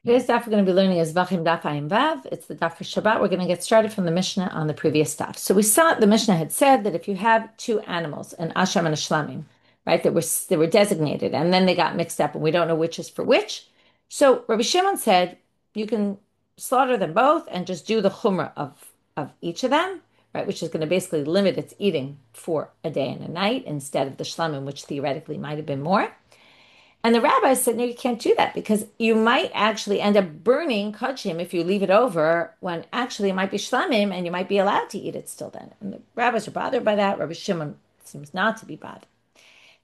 Today's daf we're going to be learning is Zevachim daf Ayin Vav. It's the daf for Shabbat. We're going to get started from the Mishnah on the previous daf. So we saw the Mishnah had said that if you have two animals, an Asham and a Shlamim, right, they were designated, and then they got mixed up, and we don't know which is for which. So Rabbi Shimon said you can slaughter them both and just do the chumrah of each of them, right, which is going to basically limit its eating for a day and a night instead of the Shlamim, which theoretically might have been more. And the rabbi said, no, you can't do that because you might actually end up burning kachim if you leave it over when actually it might be shlamim and you might be allowed to eat it still then. And the rabbis are bothered by that. Rabbi Shimon seems not to be bothered.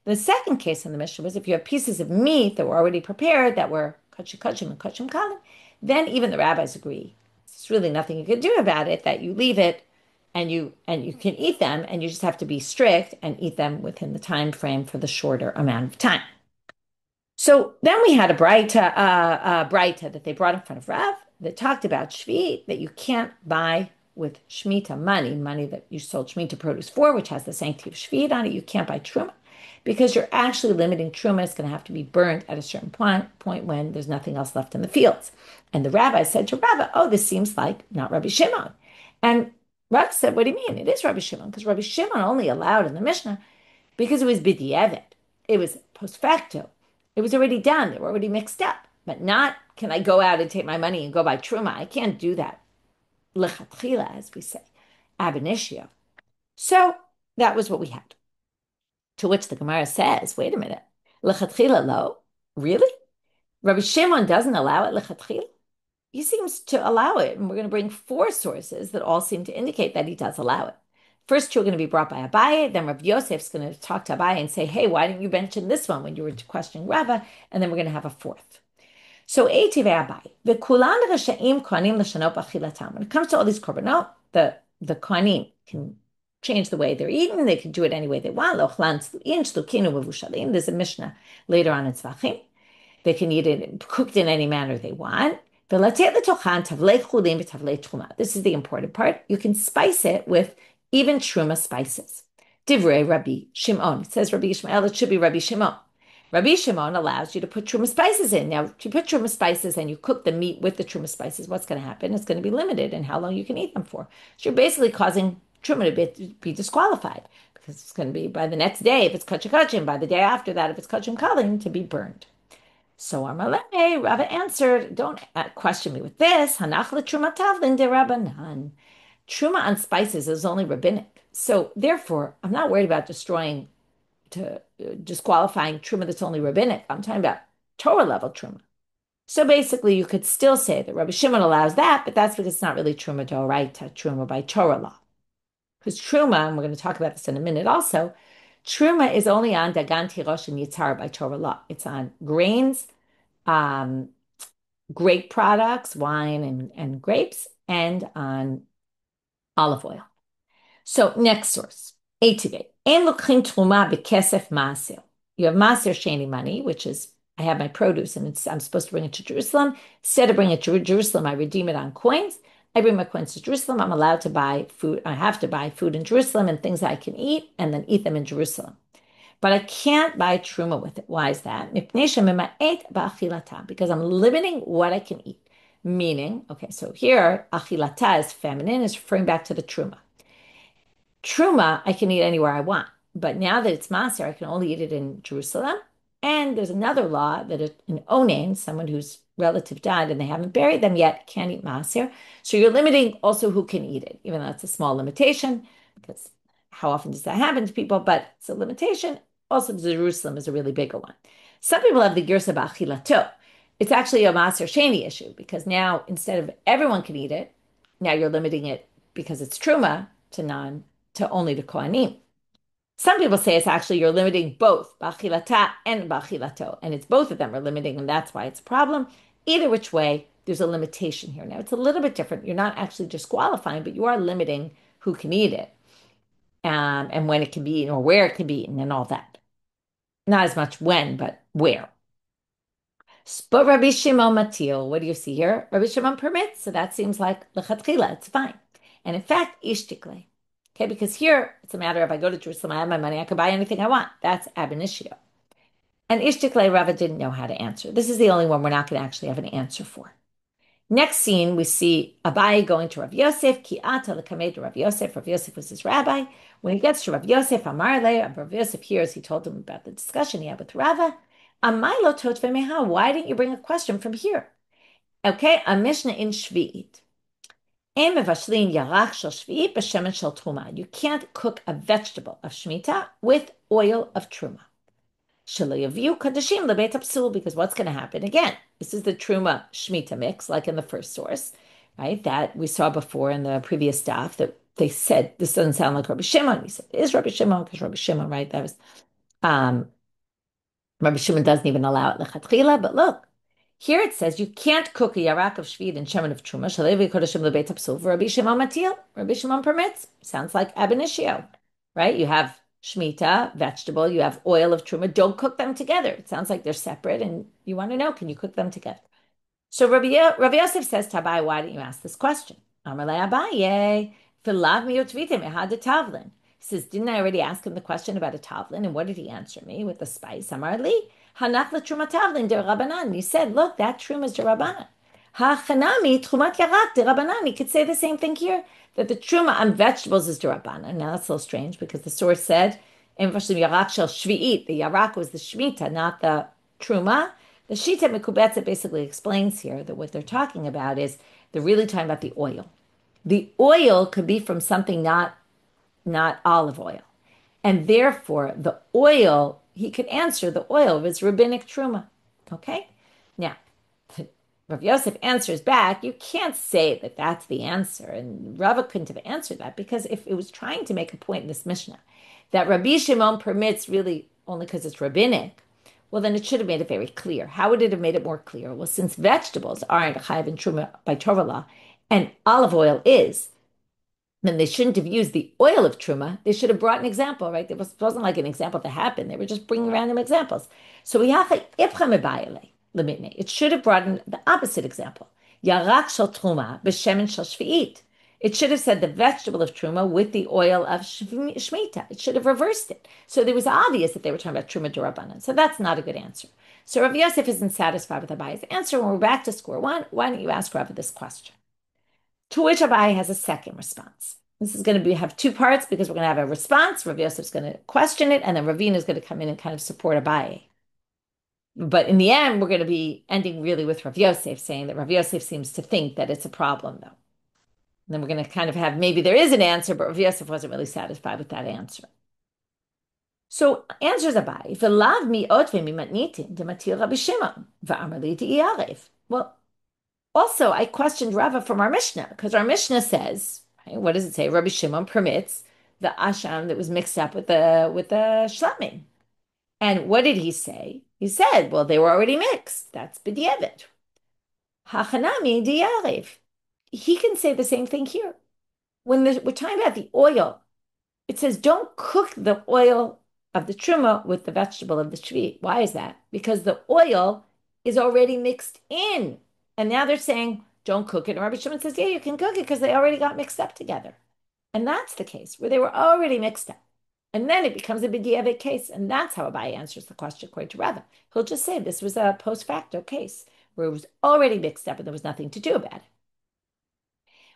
The second case in the Mishnah was if you have pieces of meat that were already prepared that were kachim and kachim kalim, then even the rabbis agree. There's really nothing you can do about it, that you leave it and you can eat them and you just have to be strict and eat them within the time frame for the shorter amount of time. So then we had a braita that they brought in front of Rav that talked about shvi, that you can't buy with shmita money that you sold shmita produce for, which has the sanctity of shvi on it. You can't buy truma because you're actually limiting truma. It's going to have to be burnt at a certain point when there's nothing else left in the fields. And the rabbi said to Rava, oh, this seems like not Rabbi Shimon. And Rav said, what do you mean? It is Rabbi Shimon, because Rabbi Shimon only allowed in the Mishnah because it was b'di'evet. It was post facto. It was already done. They were already mixed up. But not, can I go out and take my money and go buy truma? I can't do that. Lechatchila, as we say, ab initio. So that was what we had. To which the Gemara says, wait a minute, lechatchila lo? Really? Rabbi Shimon doesn't allow it lechatchila? He seems to allow it, and we're going to bring four sources that all seem to indicate that he does allow it. First two are going to be brought by Abaye, then Rav Yosef's going to talk to Abaye and say, hey, why didn't you mention this one when you were questioning Rava? And then we're going to have a fourth. So Eitiv Abaye, the Kulan Rashaim Kohanim L'Shanot B'Achilatam. When it comes to all these korbanot, the Kohanim can change the way they're eaten. They can do it any way they want. There's a Mishnah later on in Zevachim. They can eat it cooked in any manner they want. This is the important part. You can spice it with even truma spices. Divrei Rabbi Shimon. It says Rabbi Ishmael, it should be Rabbi Shimon. Rabbi Shimon allows you to put truma spices in. Now, if you put truma spices and you cook the meat with the truma spices, what's going to happen? It's going to be limited in how long you can eat them for. So you're basically causing truma to be disqualified because it's going to be by the next day if it's kachim, by the day after that if it's kachim kalim, to be burned. So Amalei, Rava answered, don't question me with this. Hanach l'truma tavlin de Rabbanan. Truma on spices is only rabbinic. So therefore, I'm not worried about disqualifying truma that's only rabbinic. I'm talking about Torah level truma. So basically, you could still say that Rabbi Shimon allows that, but that's because it's not really truma d'oraita, truma by Torah law. Because truma, and we're going to talk about this in a minute also, truma is only on dagan tirosh and yitzhar by Torah law. It's on grains, grape products, wine and grapes, and on olive oil. So next source, Eitivate. En lokchin truma bekesef maaser. You have maaser sheni money, which is I have my produce and I'm supposed to bring it to Jerusalem. Instead of bringing it to Jerusalem, I redeem it on coins. I bring my coins to Jerusalem. I'm allowed to buy food. I have to buy food in Jerusalem and things that I can eat and then eat them in Jerusalem. But I can't buy truma with it. Why is that? Because I'm limiting what I can eat. Meaning, okay, so here, achilata is feminine, is referring back to the truma. Truma, I can eat anywhere I want. But now that it's maser, I can only eat it in Jerusalem. And there's another law that an onen, someone whose relative died and they haven't buried them yet, can't eat maser. So you're limiting also who can eat it, even though it's a small limitation, because how often does that happen to people? But it's a limitation. Also, Jerusalem is a really bigger one. Some people have the girsa b'achilato. It's actually a maser sheni issue, because now instead of everyone can eat it, now you're limiting it because it's truma to only the kohanim. Some people say it's actually you're limiting both b'achilata and b'achilato, and it's both of them are limiting, and that's why it's a problem. Either which way, there's a limitation here. Now, it's a little bit different. You're not actually disqualifying, but you are limiting who can eat it, and when it can be eaten or where it can be eaten and all that. Not as much when, but where. But Rabbi Shimon matil, what do you see here? Rabbi Shimon permits, so that seems like lechatchila, it's fine. And in fact, ishtikle. Okay, because here it's a matter of I go to Jerusalem, I have my money, I can buy anything I want. That's ab initio. And Ishtiklei Rava didn't know how to answer. This is the only one we're not going to actually have an answer for. Next scene, we see Abai going to Rav Yosef, Ki ata l'kamed Rav Yosef. Rav Yosef was his rabbi. When he gets to Rav Yosef, Amar le, Rav Yosef hears, he told him about the discussion he had with Rava. Amai lo tot v'meha, why didn't you bring a question from here? Okay, a Mishnah in Shvi'it. Em mevashlin yarach shel Shvi'it b'shemen shel truma. You can't cook a vegetable of Shemitah with oil of truma. Because what's going to happen again? This is the Truma Shemitah mix, like in the first source, right? That we saw before in the previous daf that they said this doesn't sound like Rabbi Shimon. We said it is Rabbi Shimon because Rabbi Shimon, right? That was um, Rabbi Shimon doesn't even allow it lechatchila. But look, here it says you can't cook a yarak of shvid and shemen of truma. Rabbi Shimon matil. Rabbi Shimon permits. Sounds like ab initio, right? You have Shemitah, vegetable, you have oil of truma. Don't cook them together. It sounds like they're separate, and you want to know, can you cook them together? So Rabbi Yosef says to Abai, why didn't you ask this question? Amarle Abaye, Filav miyotvitim ehad tavlin. He says, didn't I already ask him the question about a tavlin? And what did he answer me with the spice? Amarli, hanach truma tavlin de Rabbanan. He said, look, that truma is de Rabbanan. Ha-chanami trumat yarak de Rabbanan. He could say the same thing here, that the truma on vegetables is de Rabbanan. Now that's a little strange because the source said, yarak shel shvi'it. The yarak was the shmita, not the truma. The Shita Mikubetza basically explains here that what they're talking about is they're really talking about the oil. The oil could be from something not olive oil. And therefore, the oil, he could answer the oil of his rabbinic truma. Okay? Now, Rav Yosef answers back, you can't say that that's the answer. And Rava couldn't have answered that because if it was trying to make a point in this Mishnah that Rabbi Shimon permits really only because it's rabbinic, well, then it should have made it very clear. How would it have made it more clear? Well, since vegetables aren't chayav and truma by Torah law, and olive oil is, then they shouldn't have used the oil of truma. They should have brought an example, right? It wasn't like an example to happen. They were just bringing random examples. So it should have brought in the opposite example. Yarak shel truma b'shemen shel shvi'it. It should have said the vegetable of truma with the oil of shmita. It should have reversed it. So it was obvious that they were talking about truma d'Rabbanan. So that's not a good answer. So Rav Yosef isn't satisfied with Abai's answer. When we're back to square one, why don't you ask Rava this question? To which Abai has a second response. This is going to have two parts because we're going to have a response. Rav Yosef's going to question it, and then Ravina is going to come in and kind of support Abai. But in the end, we're going to be ending really with Rav Yosef saying that Rav Yosef seems to think that it's a problem, though. And then we're going to kind of have maybe there is an answer, but Rav Yosef wasn't really satisfied with that answer. So answers Abai, "V'lav mi otve mi matnitin dematil Rabbi Shimon v'amarli di'arev." Well, also I questioned Rava from our Mishnah because our Mishnah says, right, what does it say? Rabbi Shimon permits the asham that was mixed up with the shlamim. And what did he say? He said, well, they were already mixed. That's b'diavad. Hachanami di'arev. He can say the same thing here. When we're talking about the oil, it says don't cook the oil of the truma with the vegetable of the shvi. Why is that? Because the oil is already mixed in. And now they're saying don't cook it. And Rabbi Shimon says, yeah, you can cook it because they already got mixed up together. And that's the case where they were already mixed up. And then it becomes a b'diavad case. And that's how Abai answers the question according to Rava. He'll just say this was a post facto case where it was already mixed up and there was nothing to do about it.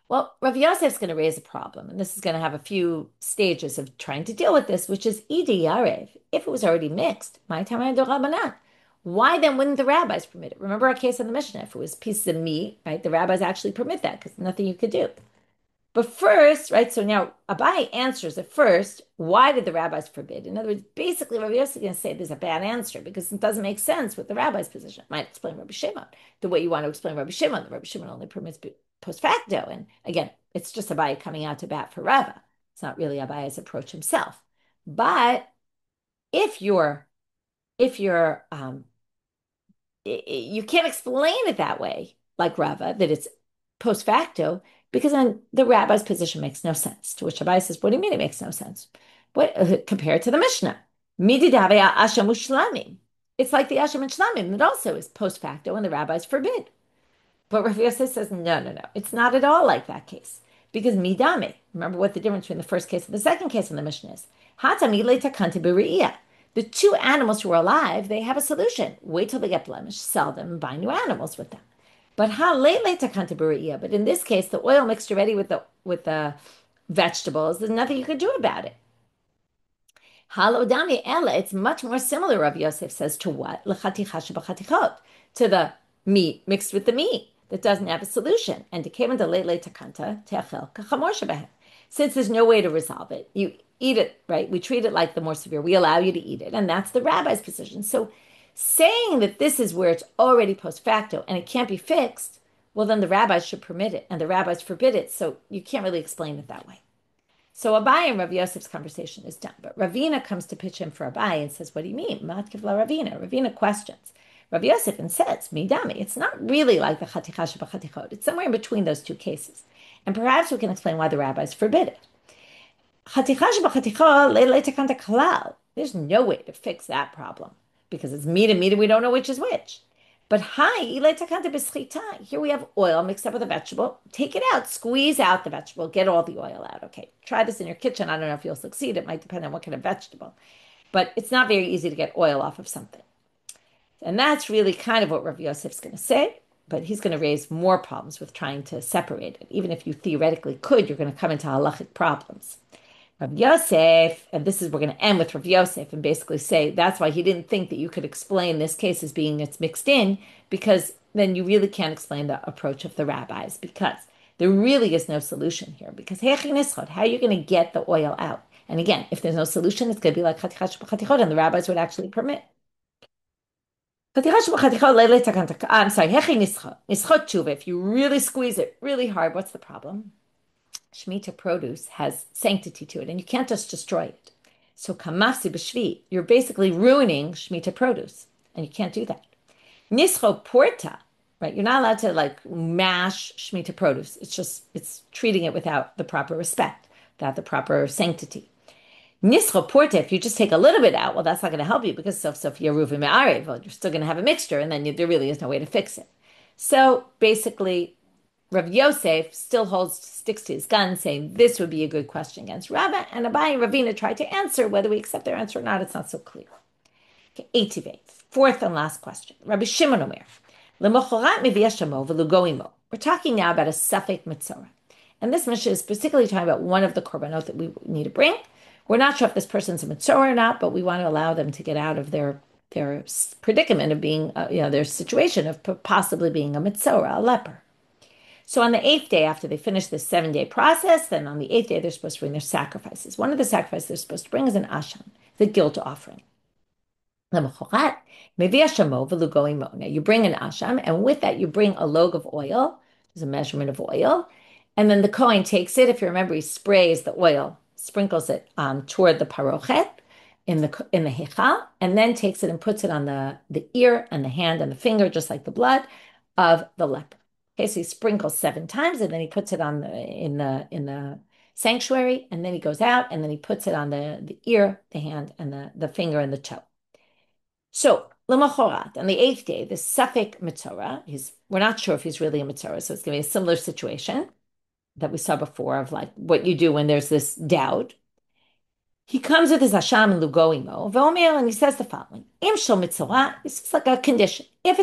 Well, Rav Yosef's going to raise a problem, and this is going to have a few stages of trying to deal with this, which is Idi Yarev. If it was already mixed, my time why then wouldn't the rabbis permit it? Remember our case on the Mishnah. If it was pieces of meat, right, the rabbis actually permit that because nothing you could do. But first, right, so now Abai answers at first, why did the rabbis forbid? In other words, basically Rav Yosef is going to say there's a bad answer because it doesn't make sense with the rabbi's position. It might explain Rabbi Shimon the way you want to explain Rabbi Shimon. The Rabbi Shimon only permits post facto. And again, it's just Abai coming out to bat for Rava. It's not really Abai's approach himself. But if you're you can't explain it that way, like Rava, that it's post facto, because then the rabbi's position makes no sense. To which Abai says, what do you mean it makes no sense? What compared to the Mishnah? Mididavea asham ushlamim. It's like the asham and shlamim that also is post facto and the rabbis forbid. But Rav Yosef says, no. It's not at all like that case. Because midame, remember what the difference between the first case and the second case in the Mishnah is. Hatami le takante b're'iyah. The two animals who are alive, they have a solution. Wait till they get blemished, sell them, buy new animals with them. But how late But in this case, the oil mixed already with the vegetables, there's nothing you could do about it. Halodami ella, it's much more similar, Rav Yosef says, to what? To the meat mixed with the meat that doesn't have a solution. And since there's no way to resolve it, you eat it, right? We treat it like the more severe. We allow you to eat it. And that's the rabbi's position. So saying that this is where it's already post facto and it can't be fixed, well, then the rabbis should permit it and the rabbis forbid it. So you can't really explain it that way. So Abai and Rav Yosef's conversation is done. But Ravina comes to pitch him for Abai and says, what do you mean? Matkiv la Ravina. Ravina questions Rav Yosef and says, Midami. It's not really like the Chaticha Shebachatichot. It's somewhere in between those two cases. And perhaps we can explain why the rabbis forbid it. Chaticha Shebachatichot le'le tekanta kalal. There's no way to fix that problem because it's meat and meat and we don't know which is which. But here we have oil mixed up with a vegetable. Take it out, squeeze out the vegetable, get all the oil out. Okay, try this in your kitchen. I don't know if you'll succeed. It might depend on what kind of vegetable. But it's not very easy to get oil off of something. And that's really kind of what Rav Yosef's going to say. But he's going to raise more problems with trying to separate it. Even if you theoretically could, you're going to come into halachic problems. Rav Yosef, and this is, we're going to end with Rav Yosef and basically say that's why he didn't think that you could explain this case as being it's mixed in, because then you really can't explain the approach of the rabbis, because there really is no solution here. Because how are you going to get the oil out? And again, if there's no solution, it's going to be like chatichot b'chatichot, and the rabbis would actually permit. I'm sorry, if you really squeeze it really hard, what's the problem? Shemitah produce has sanctity to it, and you can't just destroy it. So kamafsi b'shvi, you're basically ruining Shemitah produce, and you can't do that. Nischo porta, right? You're not allowed to like mash Shemitah produce. It's treating it without the proper respect, without the proper sanctity. Nischo porta, if you just take a little bit out, well, that's not going to help you because sof yeruvim me'arev, well, you're still going to have a mixture, and then there really is no way to fix it. So basically, Rav Yosef still sticks to his gun, saying this would be a good question against Rava, and Abai and Ravina tried to answer. Whether we accept their answer or not, it's not so clear. Okay, 88. Fourth and last question. Rabbi Shimon Omer, L'mochorat miviyashamo v'lugoimo. We're talking now about a suffix mitzorah. And this Mishnah is particularly talking about one of the korbanot that we need to bring. We're not sure if this person's a mitzorah or not, but we want to allow them to get out of their predicament of being, their situation of possibly being a mitzorah, a leper. So on the 8th day, after they finish this 7-day process, then on the 8th day, they're supposed to bring their sacrifices. One of the sacrifices they're supposed to bring is an asham, the guilt offering. Now, you bring an asham, and with that, you bring a log of oil. There's a measurement of oil. And then the Kohen takes it. If you remember, he sprays the oil, sprinkles it toward the parochet in the hechal, and then takes it and puts it on the ear and the hand and the finger, just like the blood of the leper. Okay, so he sprinkles 7 times, and then he puts it on in the sanctuary, and then he goes out, and then he puts it on the ear, the hand, and the finger and the toe. So l'machorat, on the 8th day, the suffix mitzorah, we're not sure if he's really a mitzorah, so it's going to be a similar situation that we saw before of like what you do when there's this doubt. He comes with his Hasham and Lugoimo, V'omer, and he says the following: Im shel mitzorah, this is like a condition. If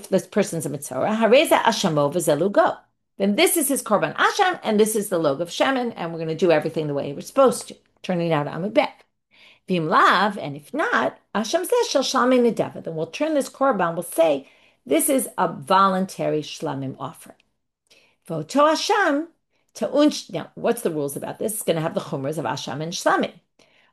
this person's a mitzorah, hareza ashamo v'zelugo, then this is his korban asham, and this is the log of shemen, and we're going to do everything the way we're supposed to, turning it out amibek. V'im lav, and if not, asham zeh shel shlamim nedava, then we'll turn this korban, we'll say this is a voluntary shlamim offering. V'oto asham. Now, what's the rules about this? It's going to have the chumras of asham and shlamim.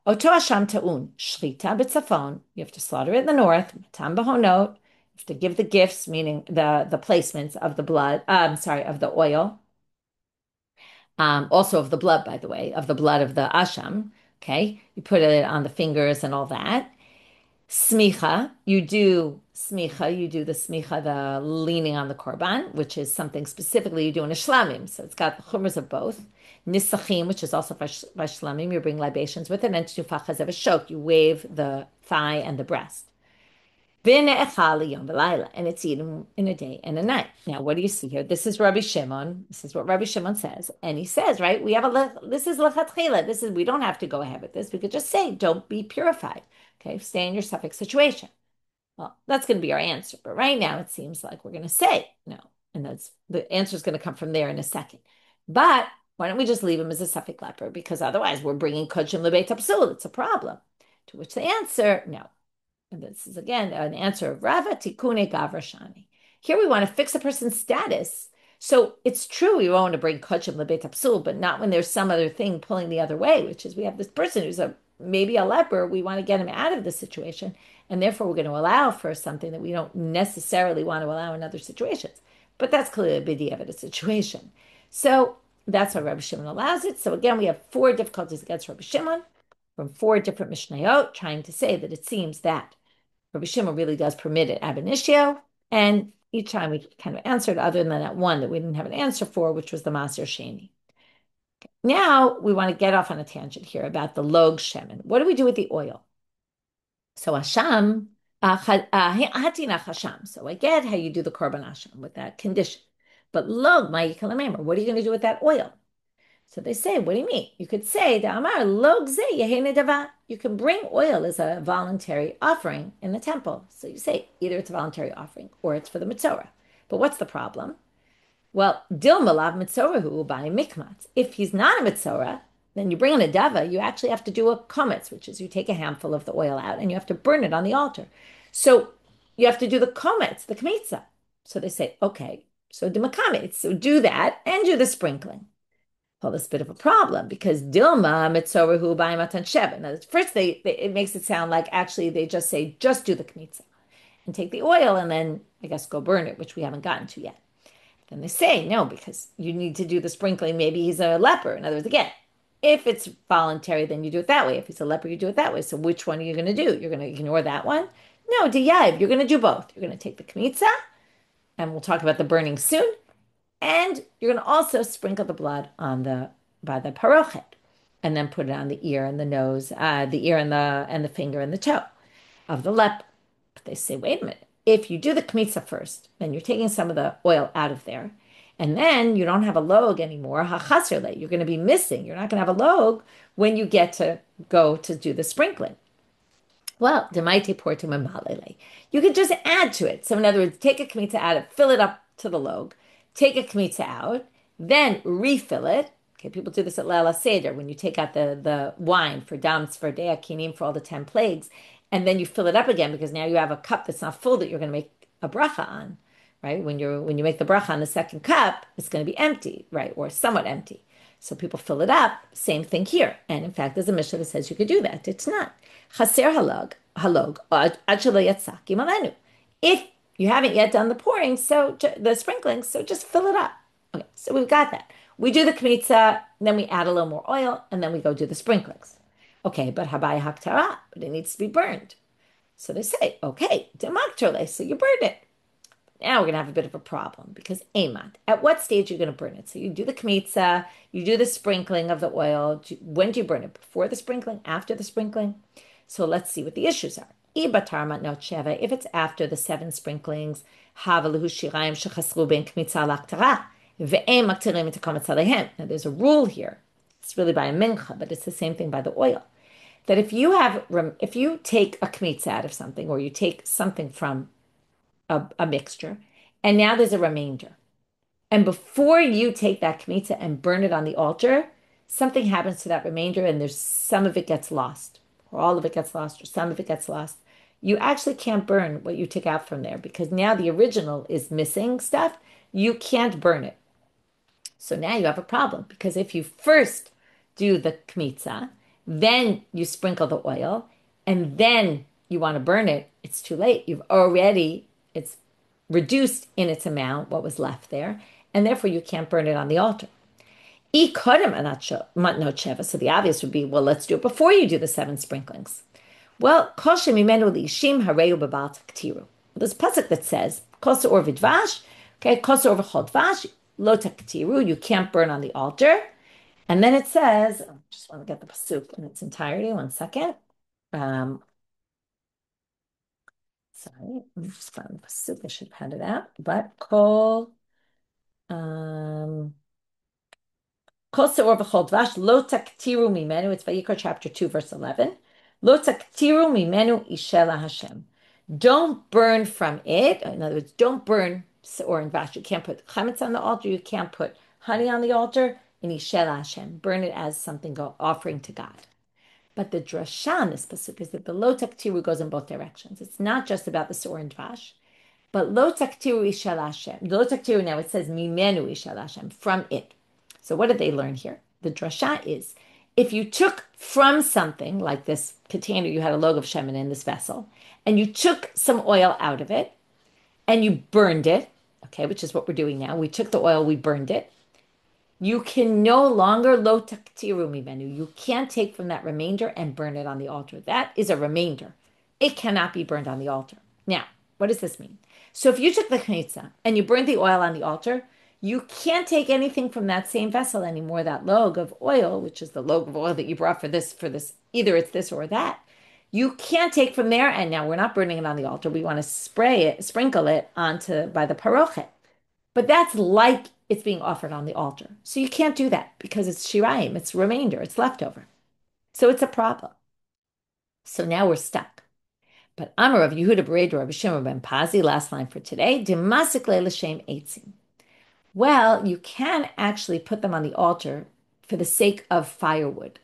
Oto asham ta'un shrita b'tzafon. You have to slaughter it in the north. Tam b'honot. You have to give the gifts, meaning the placements of the blood. Of the oil. Also of the blood, by the way, of the blood of the asham. Okay, you put it on the fingers and all that. Smicha, you do the smicha, the leaning on the korban, which is something specifically you do in a shlamim. So it's got the chumras of both. Nisachim, which is also by shlamim, you bring libations with it. And tufach hazev shok, you wave the thigh and the breast. And it's eaten in a day and a night. Now, what do you see here? This is Rabbi Shimon. This is what Rabbi Shimon says. And he says, right, we have this is lechatchila. We don't have to go ahead with this. We could just say, don't be purified. Okay, stay in your suffix situation. Well, that's going to be our answer. But right now, it seems like we're going to say no. And that's the answer is going to come from there in a second. But why don't we just leave him as a suffix leper? Because otherwise, we're bringing kodshim lebeit apsul. It's a problem. To which they answer, no. And this is again an answer of Rava Tikune Gavrashani. Here we want to fix a person's status. So it's true we want to bring kodshim lebeit apsul, but not when there's some other thing pulling the other way, which is we have this person who's maybe a leper. We want to get him out of the situation, and therefore we're going to allow for something that we don't necessarily want to allow in other situations. But that's clearly a b'diavad of a situation. So that's why Rabbi Shimon allows it. So again, we have four difficulties against Rabbi Shimon from four different Mishnayot, trying to say that it seems that Rabbi Shimon really does permit it ab initio, and each time we kind of answered, other than that one that we didn't have an answer for, which was the Maser Sheni. Now we want to get off on a tangent here about the log shemen. What do we do with the oil? So Hasham, hatina Hasham. So I get how you do the korban Hasham with that condition. But log ma'ikalamemer, what are you going to do with that oil? So they say, what do you mean? You could say, Amar log ze dava. You can bring oil as a voluntary offering in the temple. So you say either it's a voluntary offering or it's for the mitzvah. But what's the problem? Well, dilmalav mitzorahu by mikmat. If he's not a mitzvah, then you bring in a dava, you actually have to do a kometz, which is you take a handful of the oil out and you have to burn it on the altar. So you have to do the kometz, the kmitza. So they say, okay, so the makametz, so do that and do the sprinkling. Well, that's a bit of a problem because Dilma Mitzorahu by Matan Sheva. Now, first, it makes it sound like actually they just say, just do the kmitza and take the oil and then I guess go burn it, which we haven't gotten to yet. Then they say, no, because you need to do the sprinkling. Maybe he's a leper. In other words, again, if it's voluntary, then you do it that way. If he's a leper, you do it that way. So which one are you going to do? You're going to ignore that one? No, diyav, you're going to do both. You're going to take the kmitza, and we'll talk about the burning soon. And you're going to also sprinkle the blood on by the parochet, and then put it on the ear and the nose, the ear and the finger and the toe of the leper. But they say, wait a minute. If you do the kmitza first, then you're taking some of the oil out of there, and then you don't have a log anymore. Hachasrle, you're going to be missing. You're not going to have a log when you get to go to do the sprinkling. Well, demaite portum emalele. You could just add to it. So in other words, take a kmitza out of, fill it up to the log, take a kmitza out, then refill it. Okay, people do this at Leila Seder when you take out the wine for Dam Tzvardei Kinim for all the 10 plagues, and then you fill it up again because now you have a cup that's not full that you're going to make a bracha on, right? When you make the bracha on the second cup, it's going to be empty, right, or somewhat empty. So people fill it up. Same thing here. And in fact, there's a Mishnah that says you could do that. It's not. Chaser halog if you haven't yet done the pouring, so the sprinkling, so just fill it up. Okay, so we've got that. We do the kmitza, then we add a little more oil, and then we go do the sprinklings. Okay, but habaya haktara, but it needs to be burned. So they say, okay, demaktrole, so you burn it. Now we're going to have a bit of a problem because Amat, at what stage are you going to burn it? So you do the kmitza, you do the sprinkling of the oil. When do you burn it? Before the sprinkling? After the sprinkling? So let's see what the issues are. If it's after the 7 sprinklings, now there's a rule here. It's really by a mincha, but it's the same thing by the oil. That if you take a kmitza out of something, or you take something from a mixture, and now there's a remainder, and before you take that kmitza and burn it on the altar, something happens to that remainder, and there's some of it gets lost, or all of it gets lost, or some of it gets lost. You actually can't burn what you took out from there because now the original is missing stuff. You can't burn it. So now you have a problem because if you first do the kmitza, then you sprinkle the oil, and then you want to burn it, it's too late. It's reduced in its amount, what was left there, and therefore you can't burn it on the altar. So the obvious would be, well, let's do it before you do the 7 sprinklings. Well, there's a pasuk that says, kosa or vidvash, okay, kosa or v'chodvash, lo taktiru, you can't burn on the altar. And then it says, I just want to get the pasuk in its entirety, one second. Sorry, I'm just found the pasuk. I should have had it out. But um, kol seor v'chol dvash lo taktiru mimenu. It's Vayikra chapter 2, verse 11. Lo taktiru mimenu ishela Hashem. Don't burn from it. In other words, don't burn seor and vash. You can't put chametz on the altar. You can't put honey on the altar. In ishela Hashem, burn it as something offering to God. But the drasha in this pasuk is that the lo taktiru goes in both directions. It's not just about the seor and vash. But lo taktiru ishal Hashem. Lo taktiru now it says mimenu ishal Hashem, from it. So what did they learn here? The drasha is, if you took from something like this container, you had a log of shemen in this vessel, and you took some oil out of it, and you burned it, okay, which is what we're doing now. We took the oil, we burned it. You can no longer lo taktiru mimenu. You can't take from that remainder and burn it on the altar. That is a remainder. It cannot be burned on the altar. Now, what does this mean? So if you took the knitza and you burned the oil on the altar, you can't take anything from that same vessel anymore, that log of oil, which is the log of oil that you brought for this, either it's this or that. You can't take from there, and now we're not burning it on the altar. We want to sprinkle it onto by the parochet. But that's like it's being offered on the altar. So you can't do that because it's shirayim, it's remainder, it's leftover. So it's a problem. So now we're stuck. But Amar of Yehuda Bered Rabbi Shimon ben Pazi, last line for today, Dimasikle l'shem eitzim. Well, you can actually put them on the altar for the sake of firewood.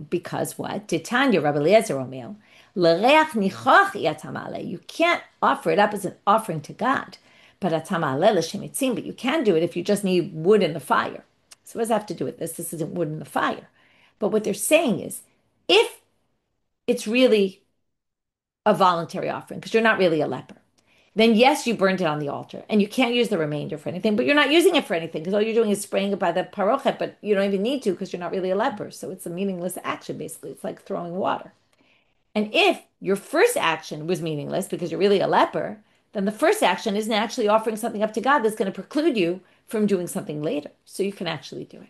Because what? Titanya Rabbi Eliezer Omer, l'reach nichoch yatamale. You can't offer it up as an offering to God. But atamale l'shem eitzim. But you can do it if you just need wood in the fire. So what does that have to do with this? This isn't wood in the fire. But what they're saying is, if it's really a voluntary offering, because you're not really a leper, then yes, you burned it on the altar, and you can't use the remainder for anything, but you're not using it for anything, because all you're doing is spraying it by the parochet, but you don't even need to, because you're not really a leper. So it's a meaningless action, basically. It's like throwing water. And if your first action was meaningless, because you're really a leper, then the first action isn't actually offering something up to God that's going to preclude you from doing something later. So you can actually do it.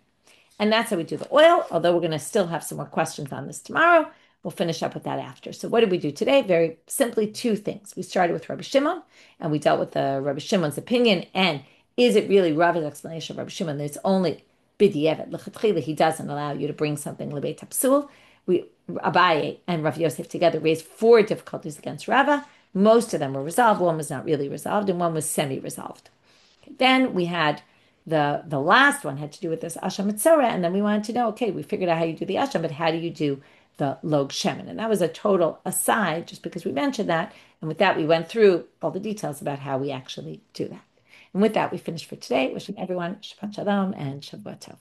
And that's how we do the oil, although we're going to still have some more questions on this tomorrow. We'll finish up with that after. So what did we do today? Very simply, two things. We started with Rabbi Shimon, and we dealt with Rabbi Shimon's opinion. And is it really Rava's explanation of Rabbi Shimon that it's only b'di'evet? L'chatchila, he doesn't allow you to bring something lebeit hapsul. Abaye and Rav Yosef together raised four difficulties against Rava. Most of them were resolved. One was not really resolved, and one was semi-resolved. Okay. Then we had the last one had to do with this Asham Mitzorah, and then we wanted to know, okay, we figured out how you do the Asham, but how do you do the log shemen? And that was a total aside, just because we mentioned that. And with that, we went through all the details about how we actually do that. And with that, we finished for today. Wishing everyone Shabbat Shalom and Shavua Tov.